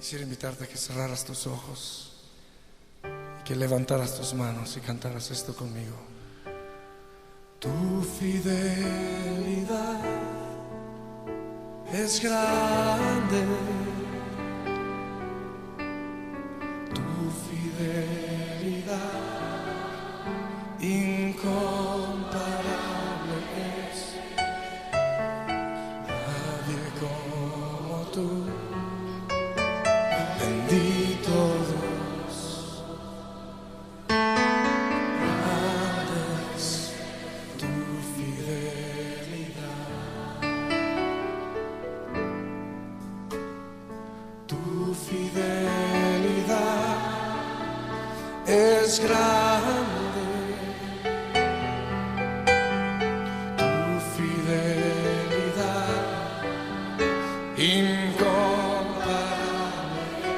Quisiera invitarte a que cerraras tus ojos y que levantaras tus manos y cantaras esto conmigo. Tu fidelidad es grande, tu fidelidad incomparable es. Nadie como tú, bendito Dios. Grande es tu fidelidad. Tu fidelidad es grande, tu fidelidad incomparable es.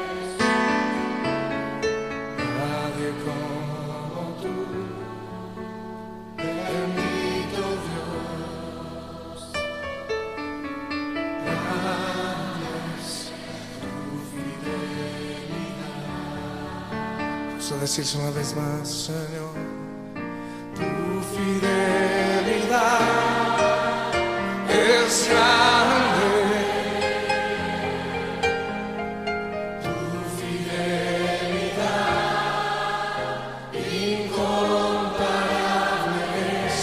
Nadie como tú, bendito Dios. Grande es tu fidelidad. Vamos a decirse una vez más, Señor. Tu fidelidad es grande, tu fidelidad incomparable es.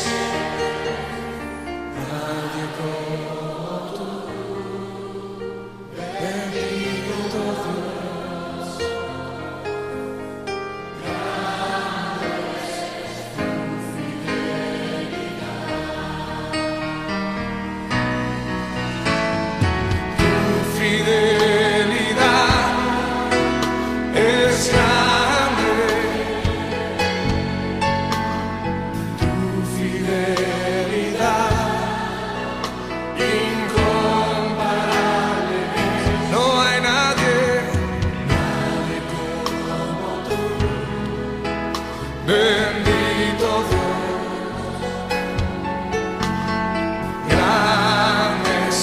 Nadie como tú, bendito Dios. Grande es tu fidelidad. Tu fidelidad es grande, tu fidelidad incomparable es. No hay nadie como tú, bendito Dios. Grande es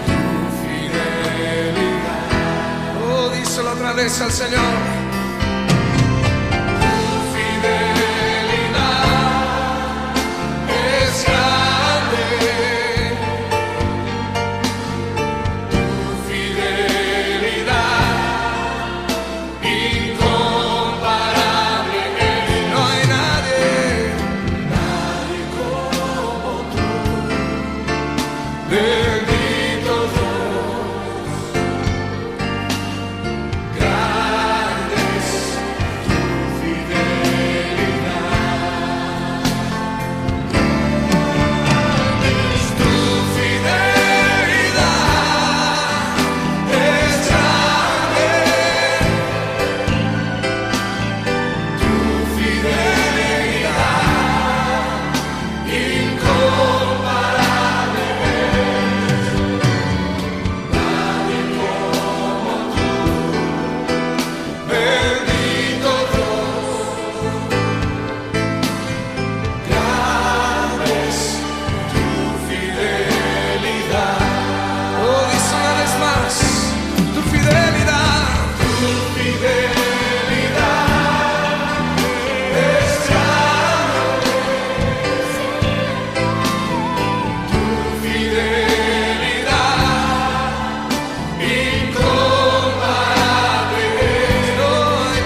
tu fidelidad. Oh, díselo otra vez al Señor. Tu fidelidad es grande, tu fidelidad incomparable es. No hay nadie como tú, bendito Dios. Grande es tu fidelidad. Tu fidelidad es grande, tu fidelidad incomparable es. Nadie como tú, bendito Dios. Grande es tu fidelidad. Oh, dice una vez más, tu fidelidad es grande, tu fidelidad incomparable es. No hay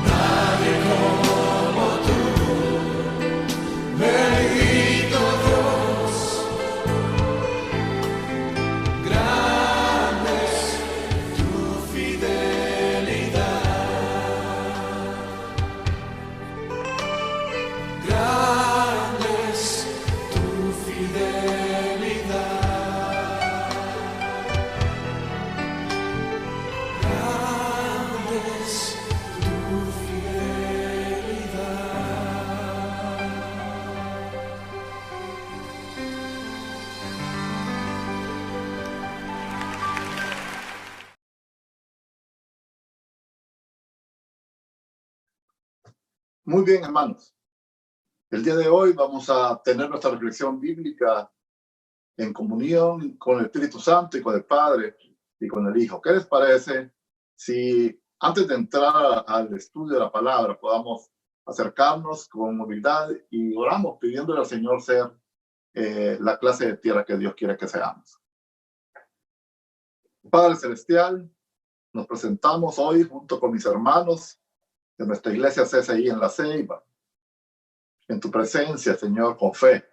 nadie como tú, bendito Dios. Grande es tu fidelidad. Grande es tu fidelidad. Grande es tu fidelidad. Muy bien, hermanos. El día de hoy vamos a tener nuestra reflexión bíblica en comunión con el Espíritu Santo y con el Padre y con el Hijo. ¿Qué les parece si antes de entrar al estudio de la palabra podamos acercarnos con humildad y oramos pidiéndole al Señor ser la clase de tierra que Dios quiere que seamos? Padre Celestial, nos presentamos hoy junto con mis hermanos de nuestra iglesia CCI en La Ceiba, en tu presencia, Señor, con fe.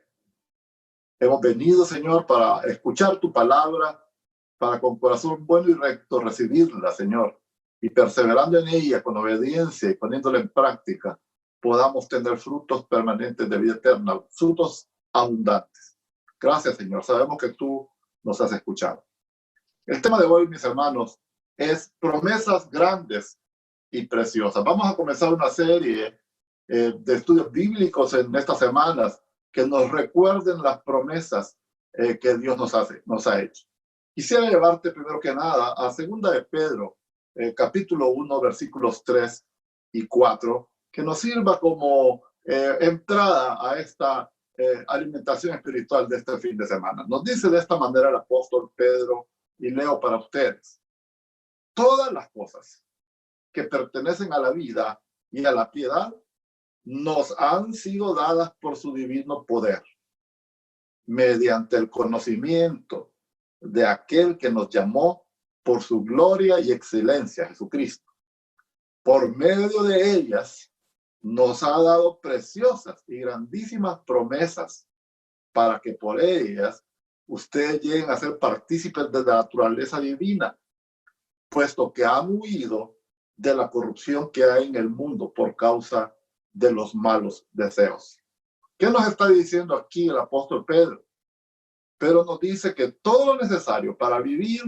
Hemos venido, Señor, para escuchar tu palabra, para con corazón bueno y recto recibirla, Señor, y perseverando en ella con obediencia y poniéndola en práctica, podamos tener frutos permanentes de vida eterna, frutos abundantes. Gracias, Señor. Sabemos que tú nos has escuchado. El tema de hoy, mis hermanos, es promesas grandes y preciosas. Vamos a comenzar una serie de estudios bíblicos en estas semanas que nos recuerden las promesas que Dios nos ha hecho. Quisiera llevarte primero que nada a 2 de Pedro, capítulo 1, versículos 3 y 4, que nos sirva como entrada a esta alimentación espiritual de este fin de semana. Nos dice de esta manera el apóstol Pedro, y leo para ustedes: todas las cosas que pertenecen a la vida y a la piedad nos han sido dadas por su divino poder, mediante el conocimiento de aquel que nos llamó por su gloria y excelencia, Jesucristo. Por medio de ellas nos ha dado preciosas y grandísimas promesas, para que por ellas ustedes lleguen a ser partícipes de la naturaleza divina, puesto que han huido de la corrupción que hay en el mundo por causa de los malos deseos. ¿Qué nos está diciendo aquí el apóstol Pedro? Pedro nos dice que todo lo necesario para vivir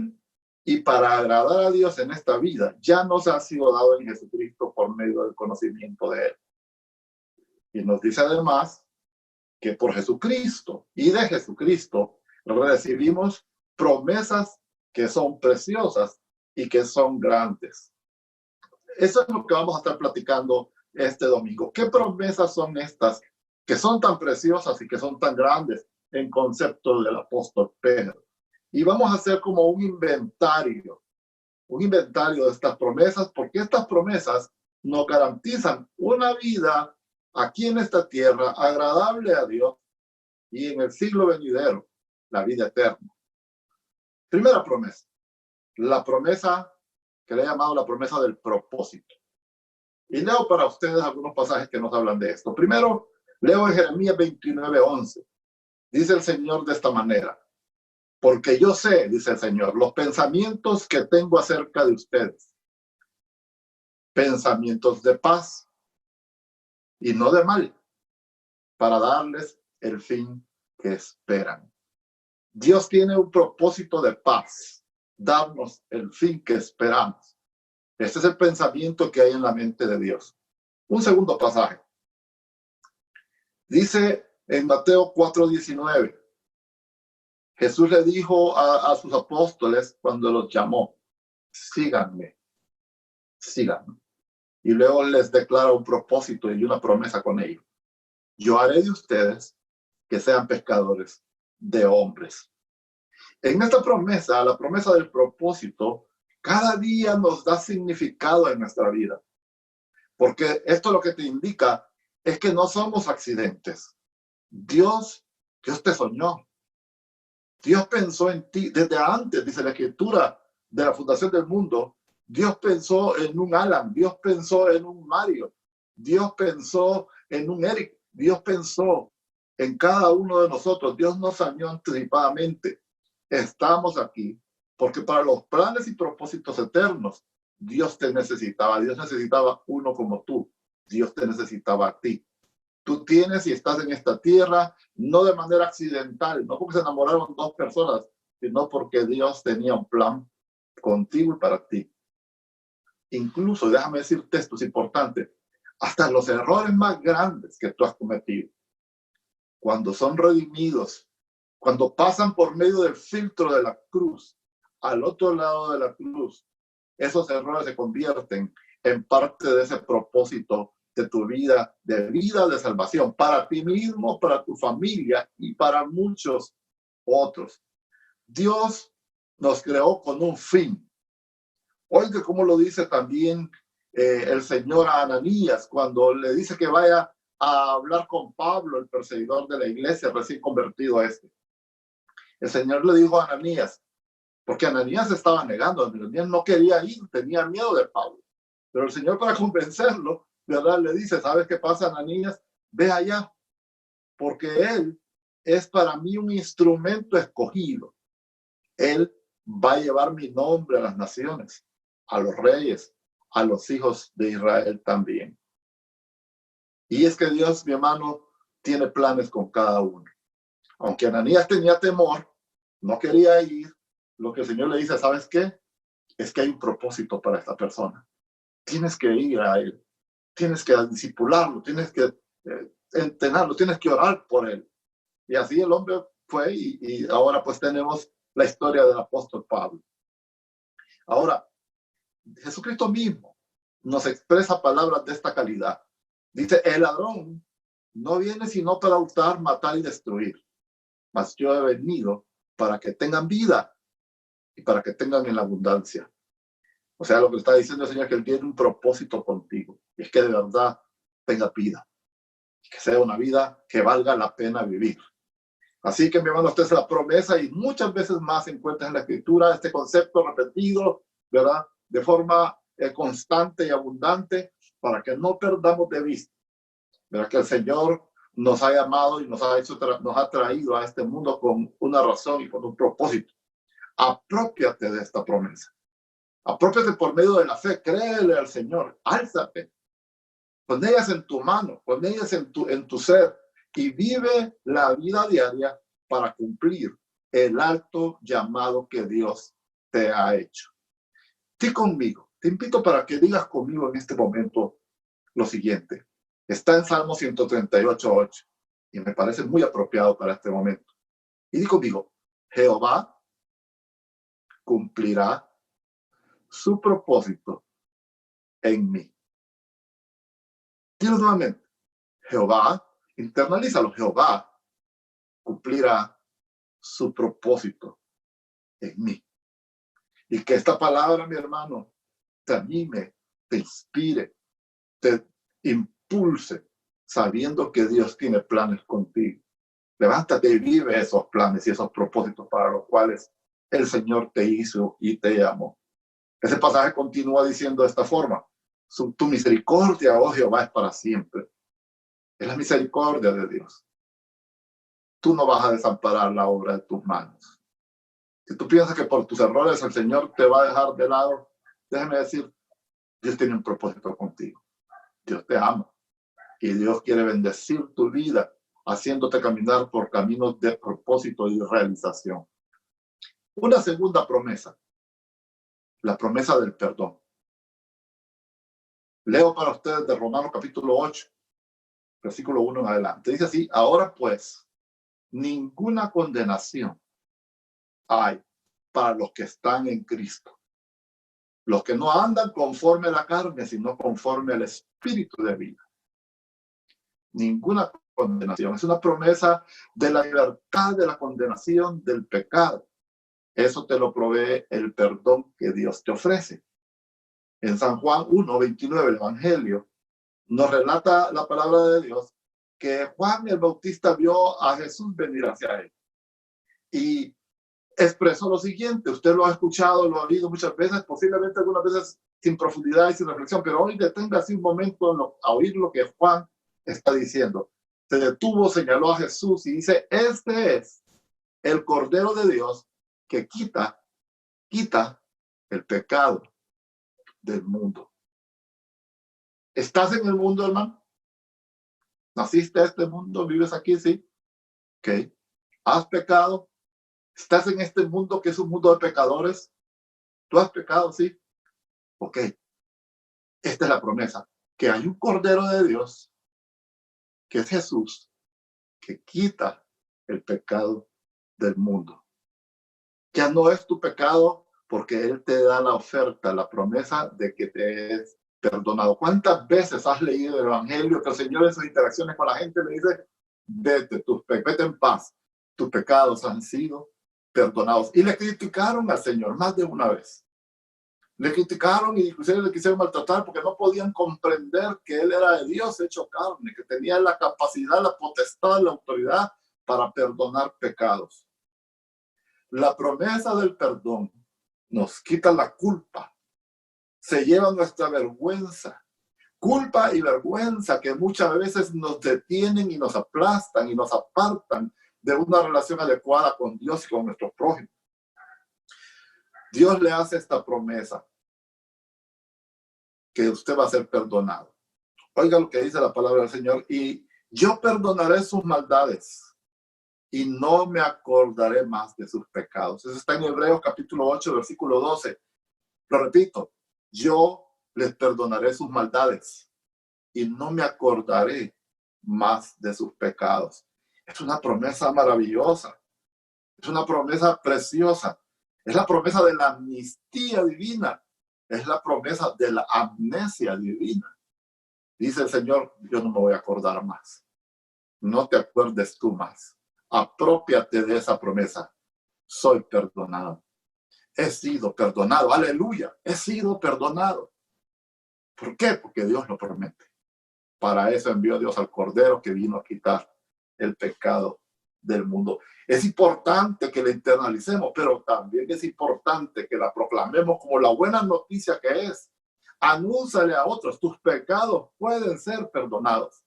y para agradar a Dios en esta vida ya nos ha sido dado en Jesucristo por medio del conocimiento de Él. Y nos dice además que por Jesucristo y de Jesucristo recibimos promesas que son preciosas y que son grandes. Eso es lo que vamos a estar platicando este domingo. ¿Qué promesas son estas que son tan preciosas y que son tan grandes en concepto del apóstol Pedro? Y vamos a hacer como un inventario de estas promesas, porque estas promesas nos garantizan una vida aquí en esta tierra agradable a Dios y en el siglo venidero la vida eterna. Primera promesa, la promesa que le he llamado la promesa del propósito. Y leo para ustedes algunos pasajes que nos hablan de esto. Primero, leo en Jeremías 29:11. Dice el Señor de esta manera: porque yo sé, dice el Señor, los pensamientos que tengo acerca de ustedes, pensamientos de paz y no de mal, para darles el fin que esperan. Dios tiene un propósito de paz, darnos el fin que esperamos. Este es el pensamiento que hay en la mente de Dios. Un segundo pasaje. Dice en Mateo 4:19, Jesús le dijo a sus apóstoles cuando los llamó: síganme, síganme. Y luego les declara un propósito y una promesa con ellos: yo haré de ustedes que sean pescadores de hombres. En esta promesa, la promesa del propósito, cada día nos da significado en nuestra vida. Porque esto lo que te indica es que no somos accidentes. Dios te soñó. Dios pensó en ti desde antes, dice la Escritura, de la fundación del mundo. Dios pensó en un Alan, Dios pensó en un Mario, Dios pensó en un Eric, Dios pensó en cada uno de nosotros. Dios nos soñó anticipadamente. Estamos aquí porque para los planes y propósitos eternos, Dios te necesitaba. Dios necesitaba uno como tú. Dios te necesitaba a ti. Tú tienes y estás en esta tierra, no de manera accidental, no porque se enamoraron dos personas, sino porque Dios tenía un plan contigo y para ti. Incluso, déjame decirte esto, es importante, hasta los errores más grandes que tú has cometido, cuando son redimidos, cuando pasan por medio del filtro de la cruz, al otro lado de la cruz, esos errores se convierten en parte de ese propósito de tu vida, de salvación, para ti mismo, para tu familia y para muchos otros. Dios nos creó con un fin. Oiga cómo lo dice también el Señor a Ananías cuando le dice que vaya a hablar con Pablo, el perseguidor de la iglesia, recién convertido a este. El Señor le dijo a Ananías, porque Ananías estaba negando, Ananías no quería ir, tenía miedo de Pablo. Pero el Señor, para convencerlo, ¿verdad?, le dice, ¿sabes qué pasa, Ananías? Ve allá, porque él es para mí un instrumento escogido. Él va a llevar mi nombre a las naciones, a los reyes, a los hijos de Israel también. Y es que Dios, mi hermano, tiene planes con cada uno. Aunque Ananías tenía temor, no quería ir, lo que el Señor le dice, ¿sabes qué? Es que hay un propósito para esta persona. Tienes que ir a él, tienes que discipularlo, tienes que entrenarlo, tienes que orar por él. Y así el hombre fue y ahora pues tenemos la historia del apóstol Pablo. Ahora, Jesucristo mismo nos expresa palabras de esta calidad. Dice, el ladrón no viene sino para hurtar, matar y destruir. Mas yo he venido para que tengan vida y para que tengan en la abundancia. O sea, lo que está diciendo el Señor es que Él tiene un propósito contigo. Y es que de verdad tenga vida. Que sea una vida que valga la pena vivir. Así que, mi hermano, esta es la promesa y muchas veces más se encuentra en la Escritura este concepto repetido, ¿verdad?, de forma constante y abundante para que no perdamos de vista, ¿verdad?, que el Señor nos ha llamado y nos ha traído a este mundo con una razón y con un propósito. Aprópiate de esta promesa. Aprópiate por medio de la fe. Créele al Señor. Álzate. Pon ellas en tu mano. Pon ellas en tu ser. Y vive la vida diaria para cumplir el alto llamado que Dios te ha hecho. Sí, conmigo. Te invito para que digas conmigo en este momento lo siguiente. Está en Salmo 138:8 y me parece muy apropiado para este momento. Y di conmigo, Jehová cumplirá su propósito en mí. Dilo nuevamente. Jehová, internalízalo, Jehová cumplirá su propósito en mí. Y que esta palabra, mi hermano, te anime, te inspire, te impulse, sabiendo que Dios tiene planes contigo. Levántate y vive esos planes y esos propósitos para los cuales el Señor te hizo y te llamó. Ese pasaje continúa diciendo de esta forma: tu misericordia, oh Jehová, es para siempre. Es la misericordia de Dios. Tú no vas a desamparar la obra de tus manos. Si tú piensas que por tus errores el Señor te va a dejar de lado, déjame decir, Dios tiene un propósito contigo. Dios te ama y Dios quiere bendecir tu vida, haciéndote caminar por caminos de propósito y de realización. Una segunda promesa, la promesa del perdón. Leo para ustedes de Romanos capítulo 8, versículo 1 en adelante. Dice así: ahora pues, ninguna condenación hay para los que están en Cristo, los que no andan conforme a la carne, sino conforme al Espíritu de vida. Ninguna condenación. Es una promesa de la libertad de la condenación del pecado. Eso te lo provee el perdón que Dios te ofrece. En San Juan 1:29, el Evangelio nos relata la palabra de Dios que Juan el Bautista vio a Jesús venir hacia él y expresó lo siguiente. Usted lo ha escuchado, lo ha oído muchas veces, posiblemente algunas veces sin profundidad y sin reflexión, pero hoy deténgase un momento a oír lo que Juan está diciendo. Se detuvo, señaló a Jesús y dice: este es el Cordero de Dios que quita el pecado del mundo. ¿Estás en el mundo, hermano? ¿Naciste a este mundo? ¿Vives aquí? Sí. Ok. ¿Has pecado? ¿Estás en este mundo que es un mundo de pecadores? ¿Tú has pecado? Sí. Ok. Esta es la promesa, que hay un Cordero de Dios, que es Jesús, que quita el pecado del mundo. Ya no es tu pecado porque Él te da la oferta, la promesa de que te es perdonado. ¿Cuántas veces has leído el Evangelio que el Señor en sus interacciones con la gente le dice: vete en paz, tus pecados han sido perdonados. Y le criticaron al Señor más de una vez. Le criticaron y inclusive le quisieron maltratar porque no podían comprender que Él era de Dios hecho carne, que tenía la capacidad, la potestad, la autoridad para perdonar pecados. La promesa del perdón nos quita la culpa, se lleva nuestra vergüenza, culpa y vergüenza que muchas veces nos detienen y nos aplastan y nos apartan de una relación adecuada con Dios y con nuestro prójimo. Dios le hace esta promesa, que usted va a ser perdonado. Oiga lo que dice la palabra del Señor: y yo perdonaré sus maldades y no me acordaré más de sus pecados. Eso está en Hebreos capítulo 8, versículo 12. Lo repito, yo les perdonaré sus maldades y no me acordaré más de sus pecados. Es una promesa maravillosa. Es una promesa preciosa. Es la promesa de la amnistía divina. Es la promesa de la amnesia divina. Dice el Señor: yo no me voy a acordar más. No te acuerdes tú más. Aprópiate de esa promesa. Soy perdonado. He sido perdonado. Aleluya. He sido perdonado. ¿Por qué? Porque Dios lo promete. Para eso envió Dios al Cordero que vino a quitar el pecado del mundo. Es importante que la internalicemos, pero también es importante que la proclamemos como la buena noticia que es. Anúnciale a otros: tus pecados pueden ser perdonados.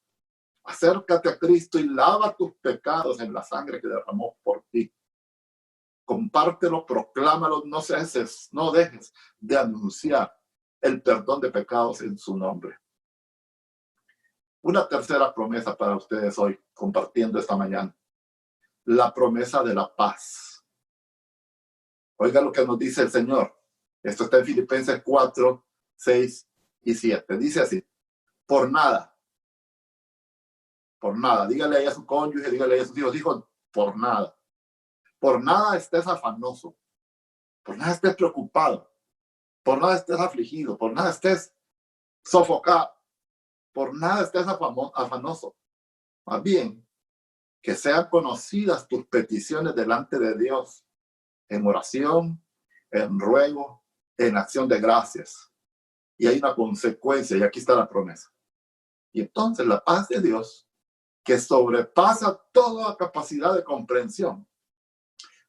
Acércate a Cristo y lava tus pecados en la sangre que derramó por ti. Compártelo, proclámalo, no dejes de anunciar el perdón de pecados en su nombre. Una tercera promesa para ustedes hoy, compartiendo esta mañana: la promesa de la paz. Oiga lo que nos dice el Señor. Esto está en Filipenses 4, 6 y 7. Dice así: por nada, dígale ahí a su cónyuge, dígale ahí a sus hijos, por nada estés afanoso, por nada estés preocupado, por nada estés afligido, por nada estés sofocado, por nada estés afanoso. Más bien, que sean conocidas tus peticiones delante de Dios, en oración, en ruego, en acción de gracias. Y hay una consecuencia, y aquí está la promesa. Y entonces la paz de Dios, que sobrepasa toda capacidad de comprensión,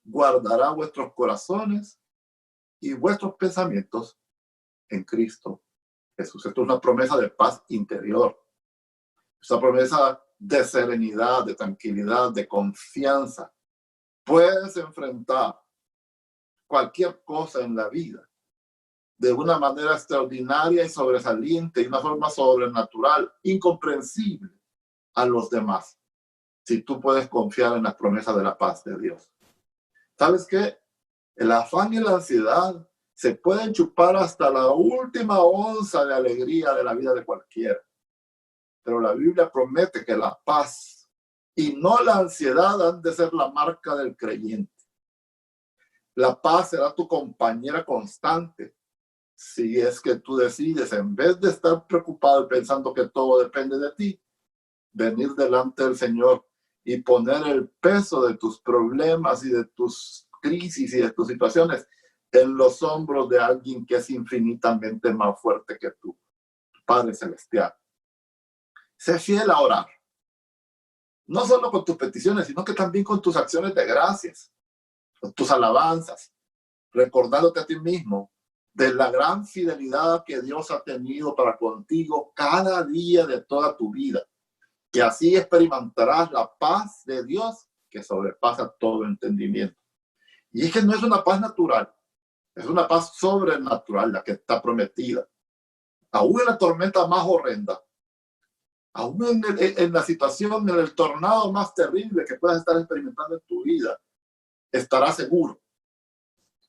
guardará vuestros corazones y vuestros pensamientos en Cristo Jesús. Esto es una promesa de paz interior. Es una promesa de serenidad, de tranquilidad, de confianza. Puedes enfrentar cualquier cosa en la vida de una manera extraordinaria y sobresaliente, y una forma sobrenatural, incomprensible a los demás, si tú puedes confiar en la promesa de la paz de Dios. ¿Sabes qué? El afán y la ansiedad se pueden chupar hasta la última onza de alegría de la vida de cualquiera. Pero la Biblia promete que la paz y no la ansiedad han de ser la marca del creyente. La paz será tu compañera constante si es que tú decides, en vez de estar preocupado y pensando que todo depende de ti, venir delante del Señor y poner el peso de tus problemas y de tus crisis y de tus situaciones en los hombros de alguien que es infinitamente más fuerte que tú, Padre Celestial. Sé fiel a orar, no solo con tus peticiones, sino que también con tus acciones de gracias, con tus alabanzas, recordándote a ti mismo de la gran fidelidad que Dios ha tenido para contigo cada día de toda tu vida. Y así experimentarás la paz de Dios que sobrepasa todo entendimiento. Y es que no es una paz natural, es una paz sobrenatural la que está prometida. Aún en la tormenta más horrenda, aún en la situación, en el tornado más terrible que puedas estar experimentando en tu vida, estarás seguro.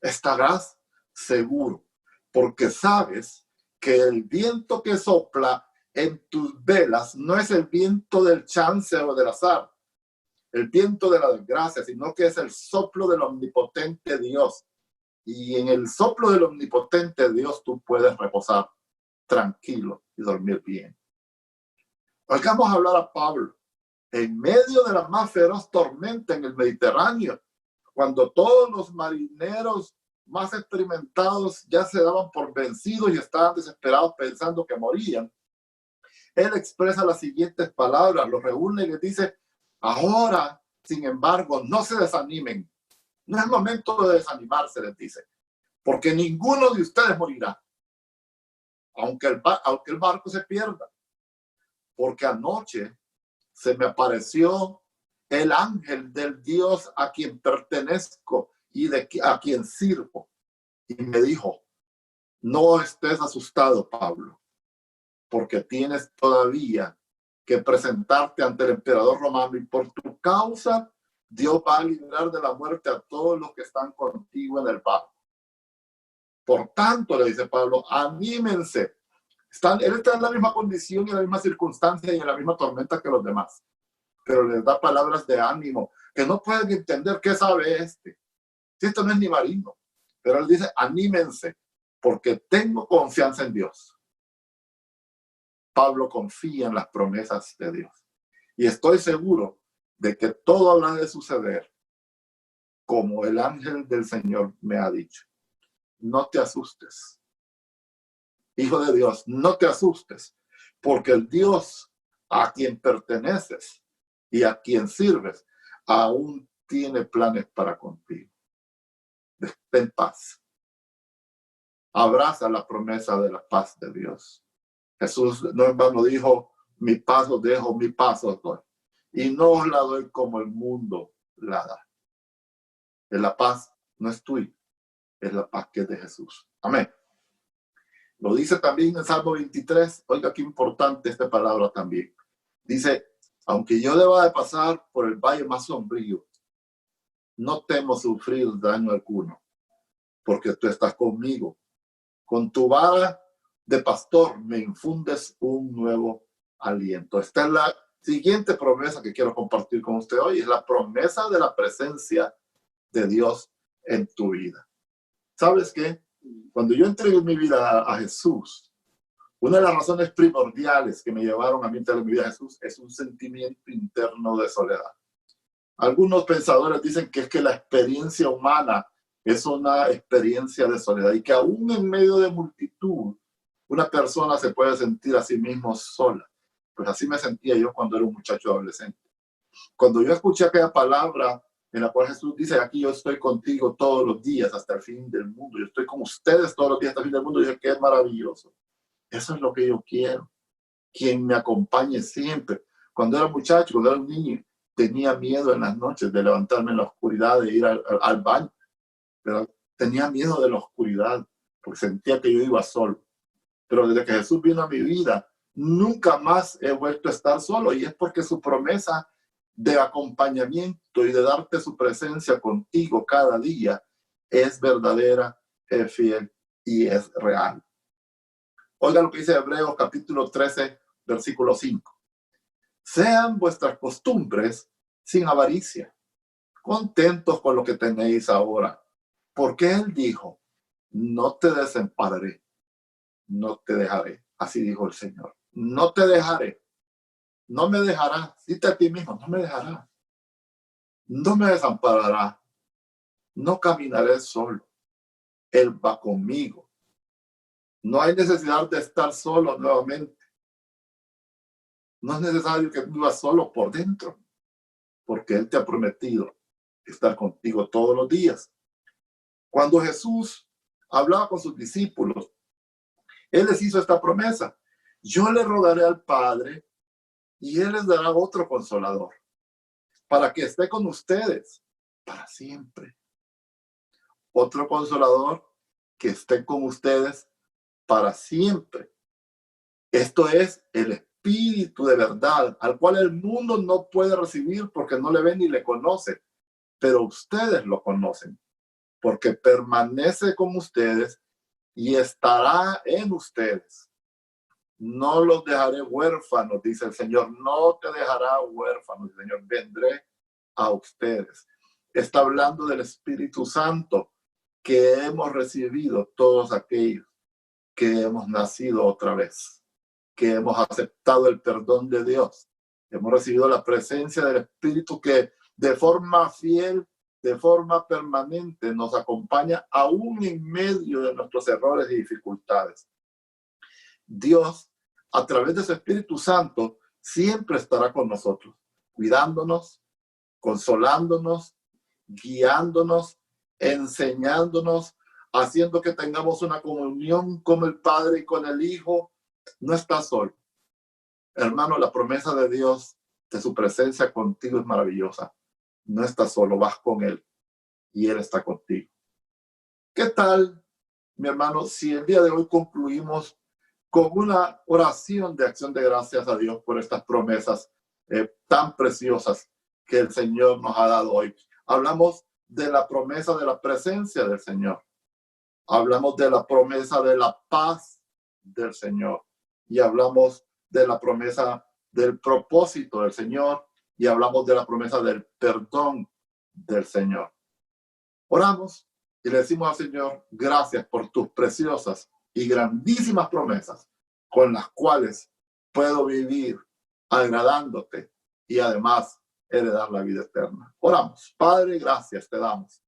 Estarás seguro, porque sabes que el viento que sopla en tus velas no es el viento del chance o del azar, el viento de la desgracia, sino que es el soplo del omnipotente Dios. Y en el soplo del omnipotente Dios tú puedes reposar tranquilo y dormir bien. Vamos a hablar a Pablo en medio de la más feroz tormenta en el Mediterráneo. cuando todos los marineros más experimentados ya se daban por vencidos y estaban desesperados pensando que morían, él expresa las siguientes palabras, los reúne y les dice: ahora, sin embargo, no se desanimen. No es momento de desanimarse, les dice, porque ninguno de ustedes morirá, aunque el barco se pierda, porque anoche se me apareció el ángel del Dios a quien pertenezco y a quien sirvo, y me dijo: no estés asustado, Pablo, porque tienes todavía que presentarte ante el emperador romano, y por tu causa Dios va a librar de la muerte a todos los que están contigo en el barco. Por tanto, le dice Pablo, anímense. Él está en la misma condición y en la misma circunstancia y en la misma tormenta que los demás, pero les da palabras de ánimo que no pueden entender qué sabe este. Si esto no es ni marino, pero él dice: anímense, porque tengo confianza en Dios. Pablo confía en las promesas de Dios y estoy seguro de que todo habrá de suceder como el ángel del Señor me ha dicho. No te asustes, hijo de Dios, no te asustes, porque el Dios a quien perteneces y a quien sirves aún tiene planes para contigo. Ten paz. Abraza la promesa de la paz de Dios. Jesús no en vano dijo: mi paz os dejo, mi paz os doy, y no os la doy como el mundo la da. La paz no es tuya, es la paz que es de Jesús. Amén. Lo dice también en Salmo 23. Oiga qué importante esta palabra también. Dice: aunque yo deba de pasar por el valle más sombrío, no temo sufrir daño alguno, porque tú estás conmigo. Con tu vara de pastor me infundes un nuevo aliento. Esta es la siguiente promesa que quiero compartir con usted hoy. Es la promesa de la presencia de Dios en tu vida. ¿Sabes qué? Cuando yo entregué mi vida a Jesús, una de las razones primordiales que me llevaron a mí entregar mi vida a Jesús es un sentimiento interno de soledad. Algunos pensadores dicen que es que la experiencia humana es una experiencia de soledad y que aún en medio de multitud, una persona se puede sentir a sí mismo sola. Pues así me sentía yo cuando era un muchacho adolescente. Cuando yo escuché aquella palabra en la cual Jesús dice: aquí yo estoy contigo todos los días hasta el fin del mundo, yo estoy con ustedes todos los días hasta el fin del mundo, yo dije: qué maravilloso. Eso es lo que yo quiero. Quien me acompañe siempre. Cuando era muchacho, cuando era un niño, tenía miedo en las noches de levantarme en la oscuridad, de ir al baño. Pero tenía miedo de la oscuridad porque sentía que yo iba solo. Pero desde que Jesús vino a mi vida, nunca más he vuelto a estar solo, y es porque su promesa de acompañamiento y de darte su presencia contigo cada día es verdadera, es fiel y es real. Oiga lo que dice Hebreos capítulo 13, versículo 5. Sean vuestras costumbres sin avaricia, contentos con lo que tenéis ahora. Porque él dijo: no te desampararé, no te dejaré. Así dijo el Señor: no te dejaré, no me dejarás. Dite a ti mismo: no me dejarás, no me desamparará, no caminaré solo. Él va conmigo. No hay necesidad de estar solo nuevamente. No es necesario que vivas solo por dentro, porque Él te ha prometido estar contigo todos los días. Cuando Jesús hablaba con sus discípulos, Él les hizo esta promesa: yo le rogaré al Padre y Él les dará otro consolador para que esté con ustedes para siempre. Otro consolador que esté con ustedes para siempre. Esto es el Espíritu de verdad, al cual el mundo no puede recibir porque no le ve ni le conoce, pero ustedes lo conocen, porque permanece con ustedes y estará en ustedes. No los dejaré huérfanos, dice el Señor. No te dejará huérfanos, dice el Señor. Vendré a ustedes. Está hablando del Espíritu Santo que hemos recibido todos aquellos que hemos nacido otra vez, que hemos aceptado el perdón de Dios. Hemos recibido la presencia del Espíritu que de forma fiel de forma permanente nos acompaña aún en medio de nuestros errores y dificultades. Dios, a través de su Espíritu Santo, siempre estará con nosotros, cuidándonos, consolándonos, guiándonos, enseñándonos, haciendo que tengamos una comunión con el Padre y con el Hijo. No estás solo. Hermano, la promesa de Dios, de su presencia contigo es maravillosa. No estás solo, vas con Él y Él está contigo. ¿Qué tal, mi hermano, si el día de hoy concluimos con una oración de acción de gracias a Dios por estas promesas tan preciosas que el Señor nos ha dado hoy? Hablamos de la promesa de la presencia del Señor. Hablamos de la promesa de la paz del Señor. Y hablamos de la promesa del propósito del Señor. Y hablamos de la promesa del perdón del Señor. Oramos y le decimos al Señor, gracias por tus preciosas y grandísimas promesas con las cuales puedo vivir agradándote y además heredar la vida eterna. Oramos. Padre, gracias te damos.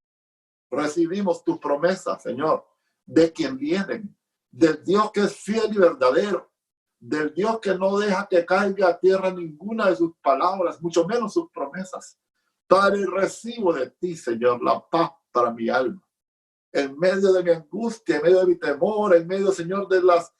Recibimos tus promesas, Señor, de quien vienen, del Dios que es fiel y verdadero, del Dios que no deja que caiga a tierra ninguna de sus palabras, mucho menos sus promesas. Padre, recibo de ti, Señor, la paz para mi alma. En medio de mi angustia, en medio de mi temor, en medio, Señor, de las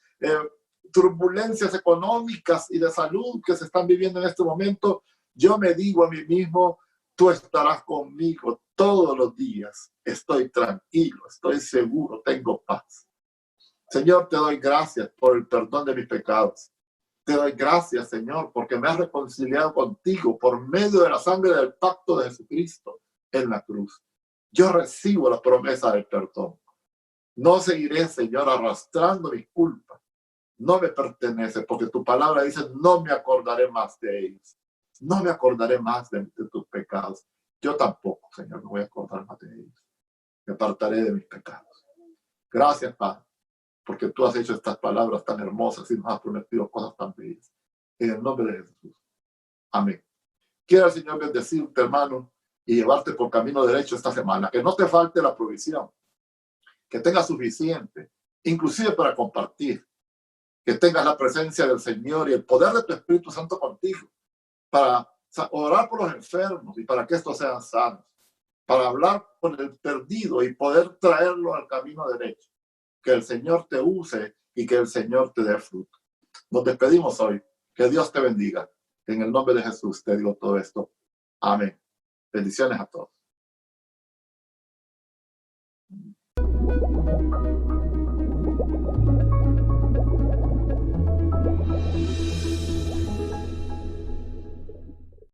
turbulencias económicas y de salud que se están viviendo en este momento, yo me digo a mí mismo, tú estarás conmigo todos los días. Estoy tranquilo, estoy seguro, tengo paz. Señor, te doy gracias por el perdón de mis pecados. Te doy gracias, Señor, porque me has reconciliado contigo por medio de la sangre del pacto de Jesucristo en la cruz. Yo recibo la promesa del perdón. No seguiré, Señor, arrastrando mis culpas. No me pertenece, porque tu palabra dice, no me acordaré más de ellos. No me acordaré más de tus pecados. Yo tampoco, Señor, me voy a acordar más de ellos. Me apartaré de mis pecados. Gracias, Padre, porque tú has hecho estas palabras tan hermosas y nos has prometido cosas tan bellas. En el nombre de Jesús. Amén. Quiero, Señor, bendecirte, hermano, y llevarte por camino derecho esta semana. Que no te falte la provisión. Que tengas suficiente, inclusive para compartir. Que tengas la presencia del Señor y el poder de tu Espíritu Santo contigo. Para orar por los enfermos y para que estos sean sanos. Para hablar con el perdido y poder traerlo al camino derecho. Que el Señor te use y que el Señor te dé fruto. Nos despedimos hoy. Que Dios te bendiga. En el nombre de Jesús te digo todo esto. Amén. Bendiciones a todos.